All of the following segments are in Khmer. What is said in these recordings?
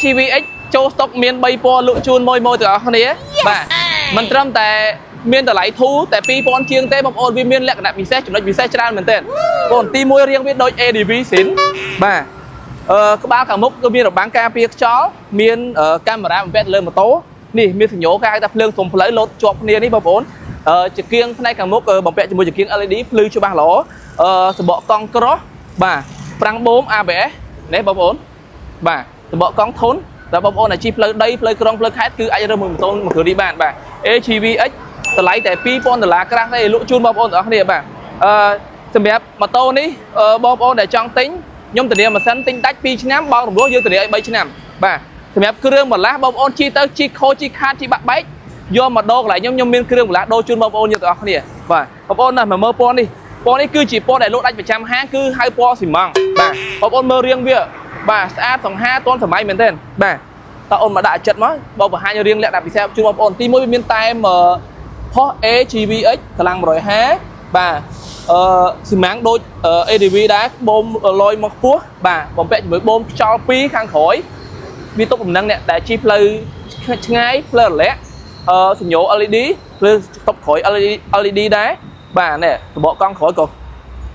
HVX ចូល stock មាន 3 ពណ៌លក់ជូនមួយៗទាំងអស់គ្នាបាទមិនត្រឹមតែមានតម្លៃធូរតែ 2000 ជាងទេបងប្អូនវាមានលក្ខណៈពិសេសចំណុចពិសេសច្រើនមែនទែនបងទី1រៀងវាដូច ADV សិនបាទក្បាលខាងមុខគឺមានរបាំងការពារខ្យល់មានកាមេរ៉ាបំពាក់លើម៉ូតូនេះមានសញ្ញោគេហៅថាភ្លើងសុំផ្លូវលោតជាប់គ្នានេះបងប្អូនជាគៀងផ្នែកខាងមុខបំពាក់ជាមួយជាគៀង LED ភ្លឺច្បាស់ល្អសបកកង់ក្រោះបាទប្រាំងបូម ABS នេះបងប្អូនបាទសបកកង់ធុនតែបងប្អូនអាជីពផ្លូវដីផ្លូវក្រុងផ្លូវខេត្តគឺអាចរើសមួយម៉ូតូមួយគ្រឿងនេះបានបាទ HVX តម្លៃតែ$2000ក្រាស់ទេលក់ជូនបងប្អូនទាំងអស់គ្នាបាទសម្រាប់ម៉ូតូនេះបងប្អូនដែលចង់ទិញខ្ញុំធានាម៉ាស៊ីនទិញដាច់2ឆ្នាំបោករំលោះយើងធានាឲ្យ3ឆ្នាំបាទសម្រាប់គ្រឿងបន្លាស់បងប្អូនជីទៅជីខូជីខាតជីបាក់បែកយកមកដូរកន្លែងខ្ញុំមានគ្រឿងបន្លាស់ដូរជូនបងប្អូនយើងទាំងអស់គ្នាបាទបងប្អូនណាមើលពណ៌នេះគឺជាពណ៌ដែលលក់ដាច់ប្រចាំហាងគឺហៅពណ៌ស៊ីម៉ង់បាទបងប្អូនមើលរៀងវាបាទស្អាតសង្ហាទាន់សម័យមែនទេបាទតើអូនមកដាក់ចិត្តមកបងបង្ហាញរៀងលក្ខណៈពិសេសជូនបងប្អូនទី1វាមានតែផុស AGVX កម្លាំង150បាទស៊ីម៉ាំងដូច ADV ដែរបូមលយមកខ្ពស់បាទបំពាក់ជាមួយបូមខ្យល់2ខាងក្រោយវាទុកដំណឹងអ្នកដែលជិះផ្លូវឆ្ងាយផ្លូវរលាក់សញ្ញោ LED ភ្លើងតុបក្រោយ LED ដែរបាទនេះរបកកង់ក្រោយក៏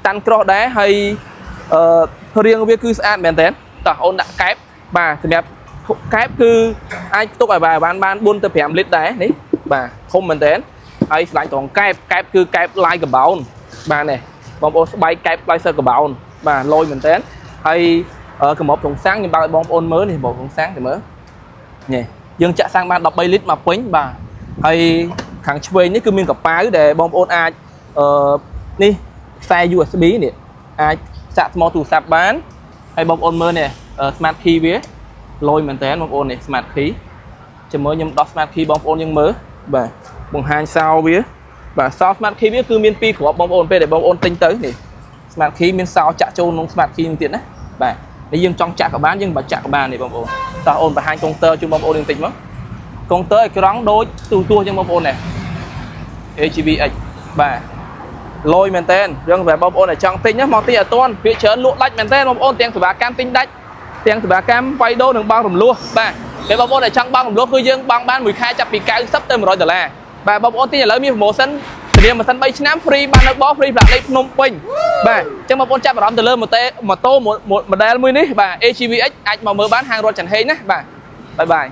តាន់ក្រោះដែរហើយរៀងវាគឺស្អាតមែនតើតោះអូនដាក់កែបបាទសម្រាប់កែបគឺអាចផ្ទុកឲ្យបាន4ទៅ5លីត្រដែរនេះបាទធំមែនតើហើយស្លាញ់ត្រង់កែបគឺកែបឡាយកបោនបាទនេះបងប្អូនស្បែកកែបឡាយសើកបោនបាទលយមែនតើហើយកម្របត្រង់សាំងខ្ញុំបើឲ្យបងប្អូនមើលនេះបងត្រង់សាំងទៅមើលនេះយើងចាក់សាំងបាន13លីត្រមកពេញបាទហើយខាងឆ្វេងនេះគឺមានកប៉ាវដែលបងប្អូនអាចនេះខ្សែ USB នេះអាចសាក់ថ្មទូរស័ព្ទបានហើយបងប្អូនមើលនេះ smart key វាលយមែនតើបងប្អូននេះ smart key ជាមួយខ្ញុំដោះ smart key បងប្អូនយើងមើលបាទបង្ហាញសោវាបាទសោ smart key វាគឺមាន2គ្រាប់បងប្អូនពេលដែលបងប្អូនទិញទៅនេះ smart key មានសោចាក់ចូលក្នុង smart key នឹងទៀតណាបាទនេះយើងចង់ចាក់ក៏បានយើងបើចាក់ក៏បាននេះបងប្អូនតោះអូនបង្ហាញកុងទ័រជូនបងប្អូនយើងតិចមកកុងទ័រអេក្រង់ដូចទូចឹងបងប្អូននេះ HVX បាទលយមែនតើរឿងសម្រាប់បងប្អូនដែលចង់ទិញមកទិញឲ្យទាន់វាច្រើនលក់ដាច់មែនតើបងប្អូនទាំងសេវាកម្មទិញដាច់ទាំងសេវាកម្មវាយដូរនិងបង់រំលោះបាទតែបងប្អូនដែលចង់បង់រំលោះគឺយើងបង់បានមួយខែចាប់ពី$90ទៅ$100បាទបងប្អូនទិញឥឡូវមាន promotion ធានាម៉ាស៊ីន3ឆ្នាំ free បាននៅបោះ free ផ្លាកលេខភ្នំពេញបាទអញ្ចឹងបងប្អូនចាប់អារម្មណ៍ទៅលើម៉ូតូ model មួយនេះបាទ HVX អាចមកមើលបានហាងរថចន្ទហេងណាបាទបាយបាយ